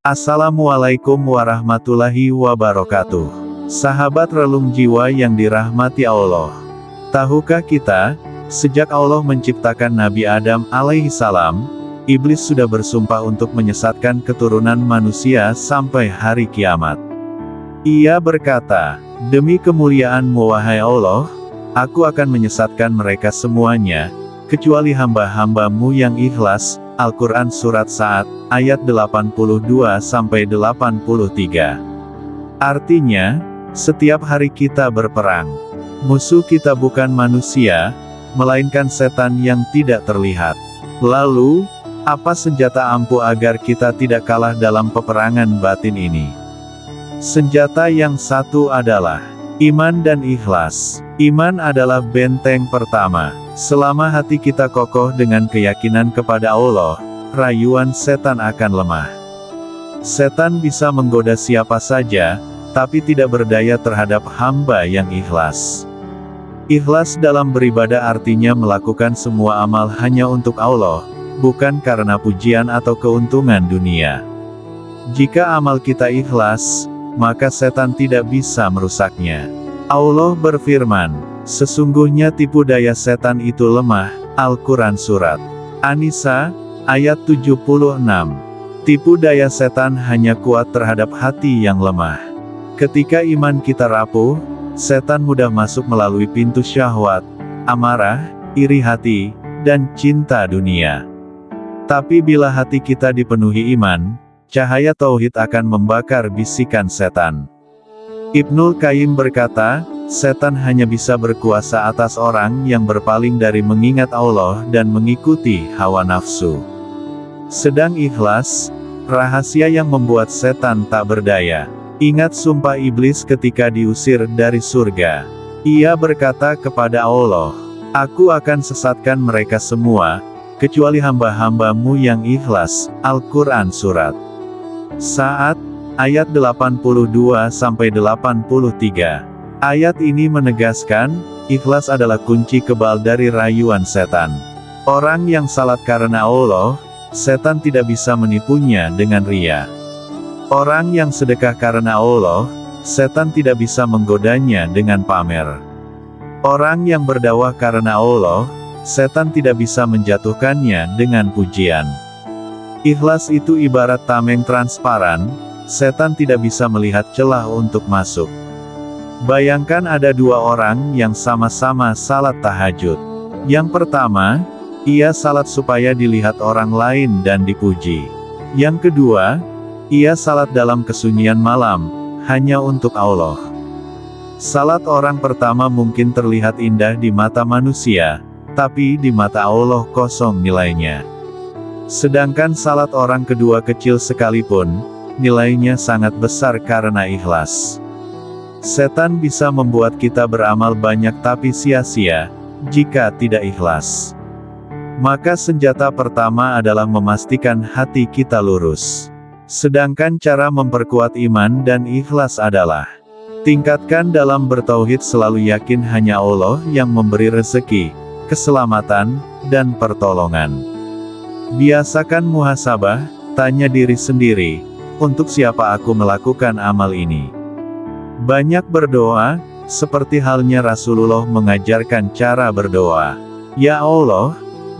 Assalamualaikum warahmatullahi wabarakatuh. Sahabat relung jiwa yang dirahmati Allah. Tahukah kita, sejak Allah menciptakan Nabi Adam alaihi salam, iblis sudah bersumpah untuk menyesatkan keturunan manusia sampai hari kiamat. Ia berkata, "Demi kemuliaan-Mu wahai Allah, aku akan menyesatkan mereka semuanya, kecuali hamba-hamba-Mu yang ikhlas." Al-Quran Surat Sa'ad, ayat 82-83. Artinya, setiap hari kita berperang. Musuh kita bukan manusia, melainkan setan yang tidak terlihat. Lalu, apa senjata ampuh agar kita tidak kalah dalam peperangan batin ini? Senjata yang satu adalah iman dan ikhlas. Iman adalah benteng pertama. Selama hati kita kokoh dengan keyakinan kepada Allah, rayuan setan akan lemah. Setan bisa menggoda siapa saja, tapi tidak berdaya terhadap hamba yang ikhlas. Ikhlas dalam beribadah artinya melakukan semua amal hanya untuk Allah, bukan karena pujian atau keuntungan dunia. Jika amal kita ikhlas, maka setan tidak bisa merusaknya. Allah berfirman, "Sesungguhnya tipu daya setan itu lemah." Al-Quran Surat An-Nisa, ayat 76. Tipu daya setan hanya kuat terhadap hati yang lemah. Ketika iman kita rapuh, setan mudah masuk melalui pintu syahwat, amarah, iri hati, dan cinta dunia. Tapi bila hati kita dipenuhi iman, cahaya tauhid akan membakar bisikan setan. Ibnul Qayyim berkata, setan hanya bisa berkuasa atas orang yang berpaling dari mengingat Allah dan mengikuti hawa nafsu. Sedang ikhlas, rahasia yang membuat setan tak berdaya. Ingat sumpah iblis ketika diusir dari surga. Ia berkata kepada Allah, "Aku akan sesatkan mereka semua, kecuali hamba-hamba-Mu yang ikhlas." Al-Quran Surat Sa'ad, ayat 82-83. Ayat ini menegaskan, ikhlas adalah kunci kebal dari rayuan setan. Orang yang salat karena Allah, setan tidak bisa menipunya dengan riya. Orang yang sedekah karena Allah, setan tidak bisa menggodanya dengan pamer. Orang yang berdakwah karena Allah, setan tidak bisa menjatuhkannya dengan pujian. Ikhlas itu ibarat tameng transparan, setan tidak bisa melihat celah untuk masuk. Bayangkan ada dua orang yang sama-sama salat tahajud. Yang pertama, ia salat supaya dilihat orang lain dan dipuji. Yang kedua, ia salat dalam kesunyian malam, hanya untuk Allah. Salat orang pertama mungkin terlihat indah di mata manusia, tapi di mata Allah kosong nilainya. Sedangkan salat orang kedua kecil sekalipun, nilainya sangat besar karena ikhlas. Setan bisa membuat kita beramal banyak tapi sia-sia, jika tidak ikhlas. Maka senjata pertama adalah memastikan hati kita lurus. Sedangkan cara memperkuat iman dan ikhlas adalah tingkatkan dalam bertauhid, selalu yakin hanya Allah yang memberi rezeki, keselamatan, dan pertolongan. Biasakan muhasabah, tanya diri sendiri, untuk siapa aku melakukan amal ini? Banyak berdoa, seperti halnya Rasulullah mengajarkan cara berdoa. Ya Allah,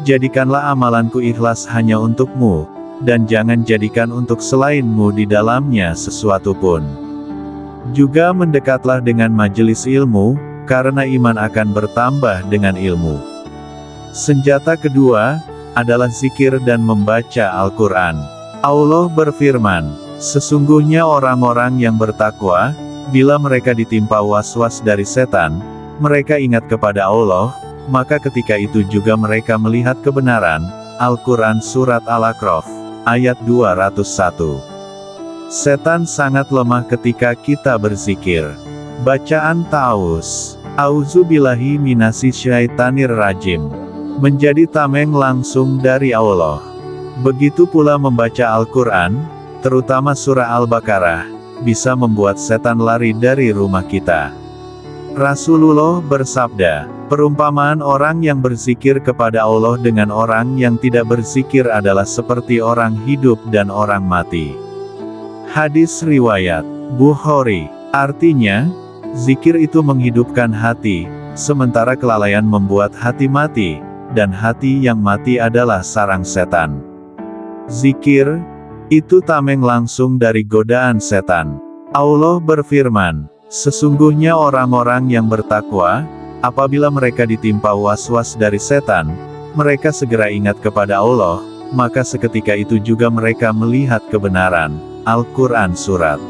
jadikanlah amalanku ikhlas hanya untuk-Mu, dan jangan jadikan untuk selain-Mu di dalamnya sesuatu pun. Juga mendekatlah dengan majelis ilmu, karena iman akan bertambah dengan ilmu. Senjata kedua, adalah zikir dan membaca Al-Quran. Allah berfirman, "Sesungguhnya orang-orang yang bertakwa, bila mereka ditimpa was-was dari setan, mereka ingat kepada Allah, maka ketika itu juga mereka melihat kebenaran." Al-Quran Surat Al-A'raf, ayat 201. Setan sangat lemah ketika kita berzikir. Bacaan ta'awuz, "A'udzubillahi minasyaitonir rajim," menjadi tameng langsung dari Allah. Begitu pula membaca Al-Quran, terutama surah Al-Baqarah, bisa membuat setan lari dari rumah kita. Rasulullah bersabda, perumpamaan orang yang berzikir kepada Allah dengan orang yang tidak berzikir adalah seperti orang hidup dan orang mati. Hadis riwayat Bukhari. Artinya, zikir itu menghidupkan hati, sementara kelalaian membuat hati mati, dan hati yang mati adalah sarang setan. Zikir itu tameng langsung dari godaan setan. Allah berfirman, sesungguhnya orang-orang yang bertakwa, apabila mereka ditimpa was-was dari setan, mereka segera ingat kepada Allah, maka seketika itu juga mereka melihat kebenaran. Al-Quran Surat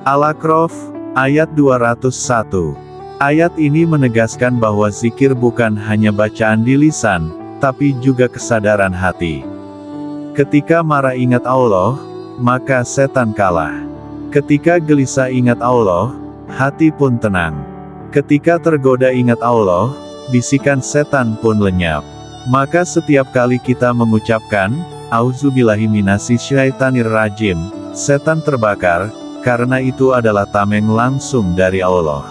Al-A'raf, ayat 201. Ayat ini menegaskan bahwa zikir bukan hanya bacaan di lisan, tapi juga kesadaran hati. Ketika marah ingat Allah, maka setan kalah. Ketika gelisah ingat Allah, hati pun tenang. Ketika tergoda ingat Allah, bisikan setan pun lenyap. Maka setiap kali kita mengucapkan, Auzubillahi minasyaitonir rajim, setan terbakar, karena itu adalah tameng langsung dari Allah.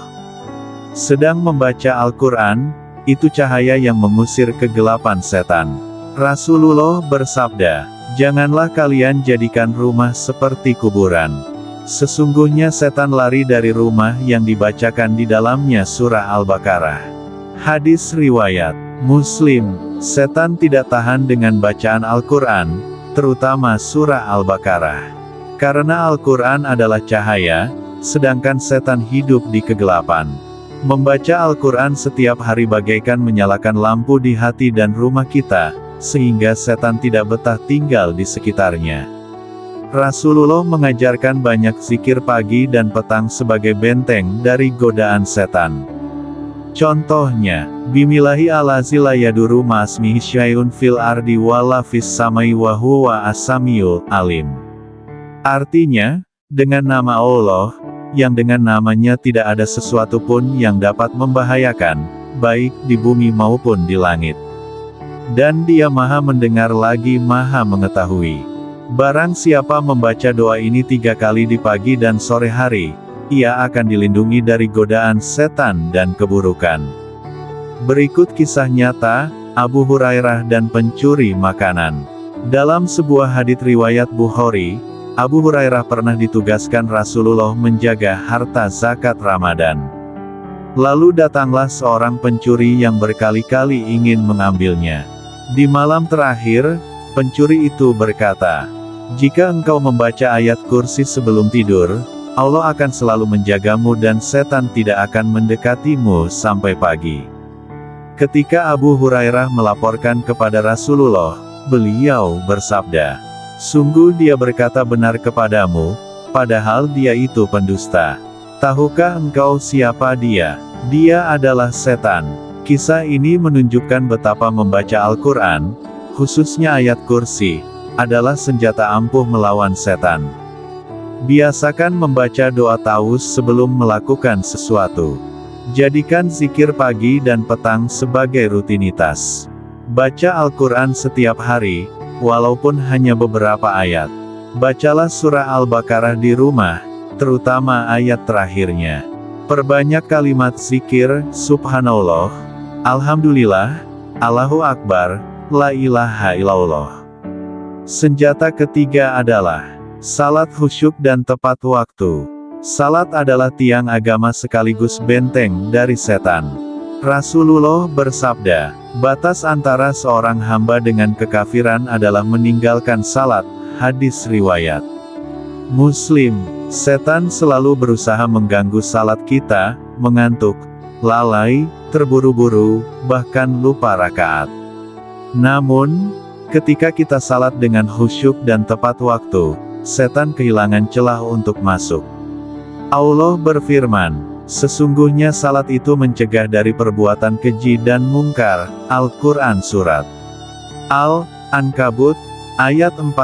Sedang membaca Al-Quran, itu cahaya yang mengusir kegelapan setan. Rasulullah bersabda, janganlah kalian jadikan rumah seperti kuburan. Sesungguhnya setan lari dari rumah yang dibacakan di dalamnya surah Al-Baqarah. Hadis riwayat Muslim, setan tidak tahan dengan bacaan Al-Quran, terutama surah Al-Baqarah. Karena Al-Quran adalah cahaya, sedangkan setan hidup di kegelapan. Membaca Al-Quran setiap hari bagaikan menyalakan lampu di hati dan rumah kita, sehingga setan tidak betah tinggal di sekitarnya. Rasulullah mengajarkan banyak zikir pagi dan petang sebagai benteng dari godaan setan. Contohnya, Bimilahi alazi la yaduru ma'asmihi syai'un fil ardi wala fis samai wa huwa as-samiul alim. Artinya, dengan nama Allah, yang dengan namanya tidak ada sesuatu pun yang dapat membahayakan, baik di bumi maupun di langit. Dan Dia Maha Mendengar lagi Maha Mengetahui. Barang siapa membaca doa ini 3 kali di pagi dan sore hari, ia akan dilindungi dari godaan setan dan keburukan. Berikut kisah nyata, Abu Hurairah dan pencuri makanan. Dalam sebuah hadits riwayat Bukhari, Abu Hurairah pernah ditugaskan Rasulullah menjaga harta zakat Ramadan. Lalu datanglah seorang pencuri yang berkali-kali ingin mengambilnya. Di malam terakhir, pencuri itu berkata, jika engkau membaca ayat kursi sebelum tidur, Allah akan selalu menjagamu dan setan tidak akan mendekatimu sampai pagi. Ketika Abu Hurairah melaporkan kepada Rasulullah, beliau bersabda, sungguh dia berkata benar kepadamu, padahal dia itu pendusta. Tahukah engkau siapa dia? Dia adalah setan. Kisah ini menunjukkan betapa membaca Al-Quran, khususnya ayat kursi, adalah senjata ampuh melawan setan. Biasakan membaca doa taus sebelum melakukan sesuatu. Jadikan zikir pagi dan petang sebagai rutinitas. Baca Al-Quran setiap hari, walaupun hanya beberapa ayat. Bacalah surah Al-Baqarah di rumah, terutama ayat terakhirnya. Perbanyak kalimat zikir, subhanallah, alhamdulillah, Allahu Akbar, la ilaha illallah. Senjata ketiga adalah salat khusyuk dan tepat waktu. Salat adalah tiang agama sekaligus benteng dari setan. Rasulullah bersabda, batas antara seorang hamba dengan kekafiran adalah meninggalkan salat. Hadis riwayat Muslim. Setan selalu berusaha mengganggu salat kita, mengantuk, lalai, terburu-buru, bahkan lupa rakaat. Namun, ketika kita salat dengan khusyuk dan tepat waktu, setan kehilangan celah untuk masuk. Allah berfirman, sesungguhnya salat itu mencegah dari perbuatan keji dan mungkar. Al-Quran Surat Al-Ankabut, ayat 45.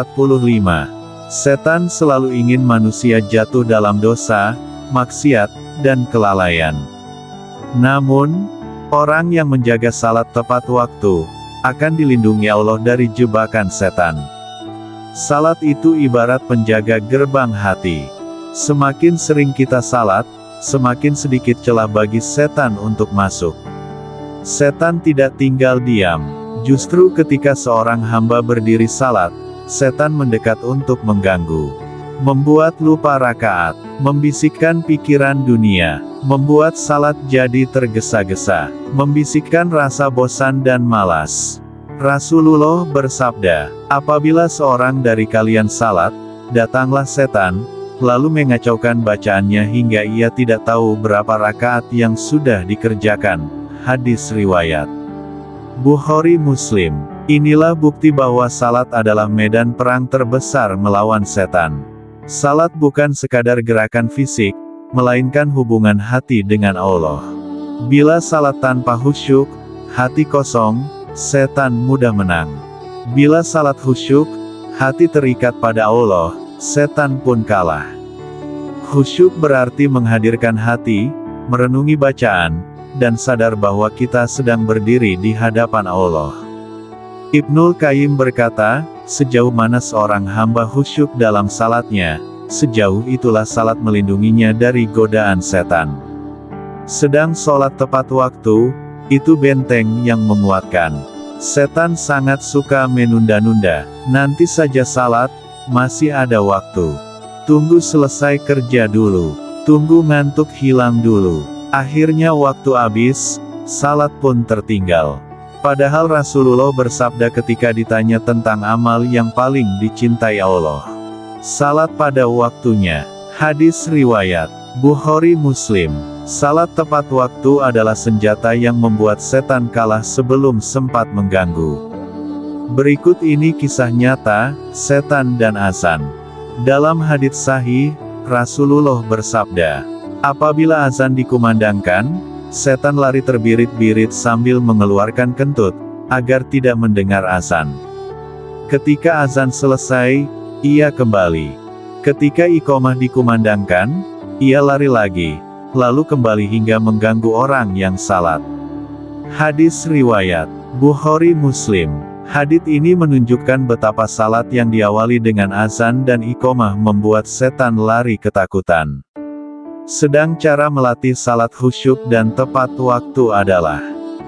Setan selalu ingin manusia jatuh dalam dosa, maksiat, dan kelalaian. Namun, orang yang menjaga salat tepat waktu, akan dilindungi Allah dari jebakan setan. Salat itu ibarat penjaga gerbang hati. Semakin sering kita salat, semakin sedikit celah bagi setan untuk masuk. Setan tidak tinggal diam. Justru ketika seorang hamba berdiri salat, setan mendekat untuk mengganggu. membuat lupa rakaat, membisikkan pikiran dunia, membuat salat jadi tergesa-gesa, membisikkan rasa bosan dan malas. Rasulullah bersabda, apabila seorang dari kalian salat, datanglah setan, lalu mengacaukan bacaannya hingga ia tidak tahu berapa rakaat yang sudah dikerjakan. Hadis riwayat Bukhari Muslim. Inilah bukti bahwa salat adalah medan perang terbesar melawan setan. Salat bukan sekadar gerakan fisik, melainkan hubungan hati dengan Allah. Bila salat tanpa khusyuk, hati kosong, setan mudah menang. Bila salat khusyuk, hati terikat pada Allah, setan pun kalah. Khusyuk berarti menghadirkan hati, merenungi bacaan, dan sadar bahwa kita sedang berdiri di hadapan Allah. Ibnul Qayyim berkata, sejauh mana seorang hamba khusyuk dalam salatnya, sejauh itulah salat melindunginya dari godaan setan. Sedang sholat tepat waktu, itu benteng yang menguatkan. Setan sangat suka menunda-nunda, nanti saja salat, masih ada waktu. Tunggu selesai kerja dulu. Tunggu ngantuk hilang dulu. Akhirnya waktu habis, salat pun tertinggal. Padahal Rasulullah bersabda ketika ditanya tentang amal yang paling dicintai Allah. Salat pada waktunya. Hadis riwayat Bukhari Muslim. Salat tepat waktu adalah senjata yang membuat setan kalah sebelum sempat mengganggu. Berikut ini kisah nyata, setan dan azan. Dalam hadits sahih, Rasulullah bersabda, apabila azan dikumandangkan, setan lari terbirit-birit sambil mengeluarkan kentut, agar tidak mendengar azan. Ketika azan selesai, ia kembali. Ketika iqamah dikumandangkan, ia lari lagi, lalu kembali hingga mengganggu orang yang salat. Hadis riwayat Bukhari Muslim. Hadits ini menunjukkan betapa salat yang diawali dengan azan dan iqamah membuat setan lari ketakutan. Sedang cara melatih salat khusyuk dan tepat waktu adalah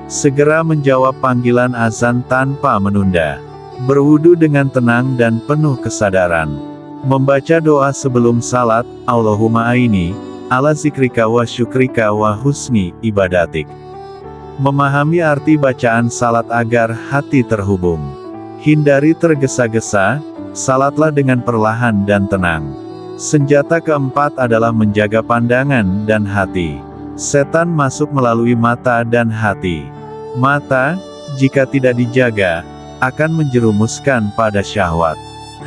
segera menjawab panggilan azan tanpa menunda, berwudu dengan tenang dan penuh kesadaran, membaca doa sebelum salat, Allahumma aini ala zikrika wa syukrika wa husni ibadatik. Memahami arti bacaan salat agar hati terhubung. Hindari tergesa-gesa, salatlah dengan perlahan dan tenang. Senjata keempat adalah menjaga pandangan dan hati. Setan masuk melalui mata dan hati. Mata, jika tidak dijaga, akan menjerumuskan pada syahwat.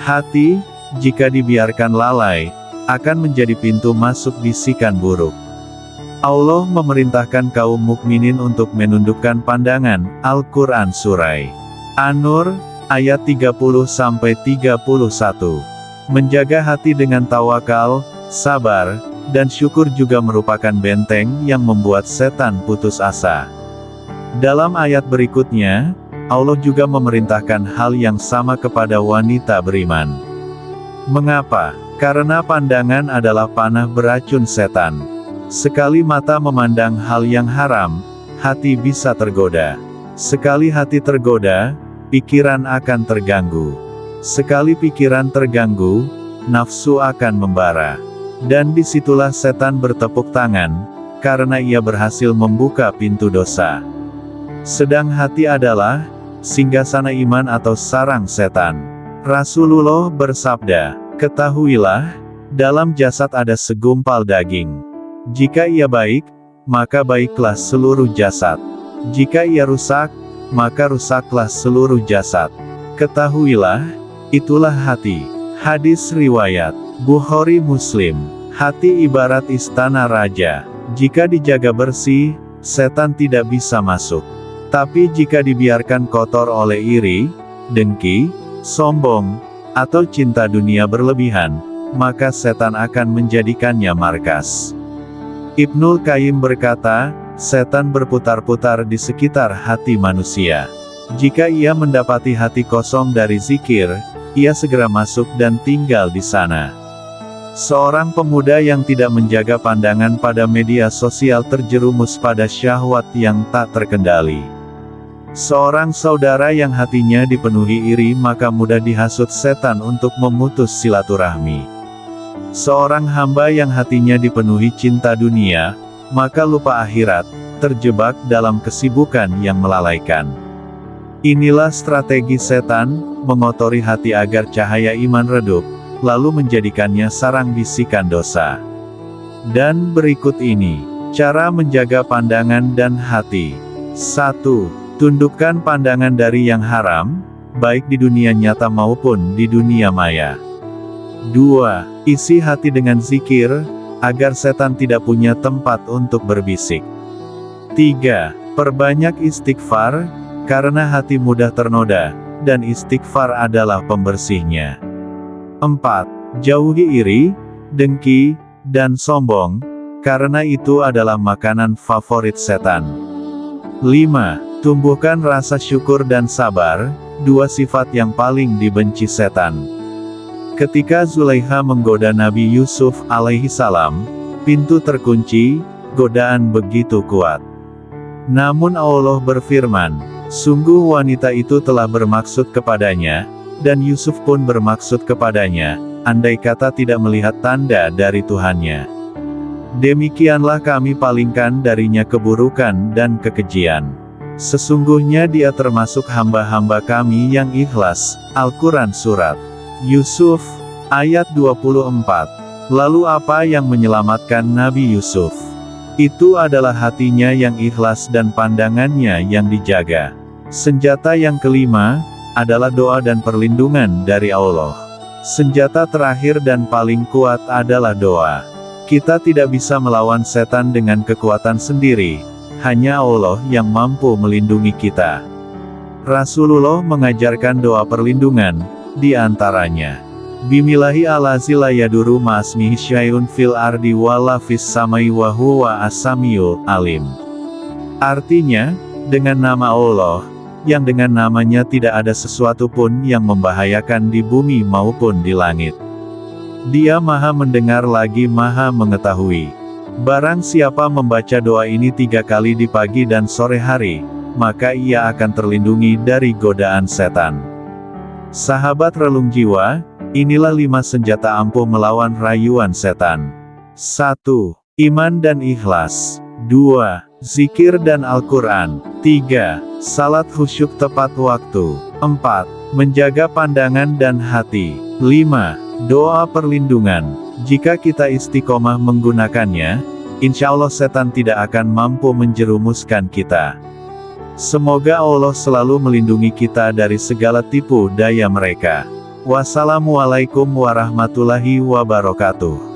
Hati, jika dibiarkan lalai, akan menjadi pintu masuk bisikan buruk. Allah memerintahkan kaum mukminin untuk menundukkan pandangan. Al-Quran Surah An-Nur, ayat 30-31. Menjaga hati dengan tawakal, sabar, dan syukur juga merupakan benteng yang membuat setan putus asa. Dalam ayat berikutnya, Allah juga memerintahkan hal yang sama kepada wanita beriman. Mengapa? Karena pandangan adalah panah beracun setan. Sekali mata memandang hal yang haram, hati bisa tergoda. Sekali hati tergoda, pikiran akan terganggu. Sekali pikiran terganggu, nafsu akan membara. Dan disitulah setan bertepuk tangan, karena ia berhasil membuka pintu dosa. Sedang hati adalah singgasana iman atau sarang setan. Rasulullah bersabda, ketahuilah, dalam jasad ada segumpal daging. Jika ia baik, maka baiklah seluruh jasad. Jika ia rusak, maka rusaklah seluruh jasad. Ketahuilah, itulah hati. Hadis riwayat Bukhari Muslim. Hati ibarat istana raja. Jika dijaga bersih, setan tidak bisa masuk. Tapi jika dibiarkan kotor oleh iri, dengki, sombong, atau cinta dunia berlebihan, maka setan akan menjadikannya markas. Ibnul Qayyim berkata, setan berputar-putar di sekitar hati manusia. Jika ia mendapati hati kosong dari zikir, ia segera masuk dan tinggal di sana. Seorang pemuda yang tidak menjaga pandangan pada media sosial terjerumus pada syahwat yang tak terkendali. Seorang saudara yang hatinya dipenuhi iri maka mudah dihasut setan untuk memutus silaturahmi. Seorang hamba yang hatinya dipenuhi cinta dunia, maka lupa akhirat, terjebak dalam kesibukan yang melalaikan. Inilah strategi setan, mengotori hati agar cahaya iman redup, lalu menjadikannya sarang bisikan dosa. Dan berikut ini, cara menjaga pandangan dan hati. 1. Tundukkan pandangan dari yang haram, baik di dunia nyata maupun di dunia maya. 2. Isi hati dengan zikir, agar setan tidak punya tempat untuk berbisik. 3. Perbanyak istighfar, karena hati mudah ternoda, dan istighfar adalah pembersihnya. 4. Jauhi iri, dengki, dan sombong, karena itu adalah makanan favorit setan. 5. Tumbuhkan rasa syukur dan sabar, dua sifat yang paling dibenci setan. Ketika Zulaikha menggoda Nabi Yusuf alaihi salam, pintu terkunci, godaan begitu kuat. Namun Allah berfirman, sungguh wanita itu telah bermaksud kepadanya, dan Yusuf pun bermaksud kepadanya, andai kata tidak melihat tanda dari Tuhannya. Demikianlah kami palingkan darinya keburukan dan kekejian. Sesungguhnya dia termasuk hamba-hamba kami yang ikhlas. Al-Quran Surat Yusuf, ayat 24. Lalu apa yang menyelamatkan Nabi Yusuf? Itu adalah hatinya yang ikhlas dan pandangannya yang dijaga. Senjata yang kelima, adalah doa dan perlindungan dari Allah. Senjata terakhir dan paling kuat adalah doa. Kita tidak bisa melawan setan dengan kekuatan sendiri, hanya Allah yang mampu melindungi kita. Rasulullah mengajarkan doa perlindungan, di antaranya, Bimillahi alazi la yaduru ma'asmihi syai'un fil ardi wala fis samai wa huwa as-samiul alim. Artinya, dengan nama Allah, yang dengan namanya tidak ada sesuatu pun yang membahayakan di bumi maupun di langit. Dia maha mendengar lagi maha mengetahui. Barang siapa membaca doa ini 3 kali di pagi dan sore hari, maka ia akan terlindungi dari godaan setan. Sahabat relung jiwa, inilah 5 senjata ampuh melawan rayuan setan. 1. Iman dan ikhlas. 2. Zikir dan Al-Quran. 3. Salat khusyuk tepat waktu. 4. Menjaga pandangan dan hati. 5. Doa perlindungan. Jika kita istiqomah menggunakannya, insya Allah setan tidak akan mampu menjerumuskan kita. Semoga Allah selalu melindungi kita dari segala tipu daya mereka. Wassalamualaikum warahmatullahi wabarakatuh.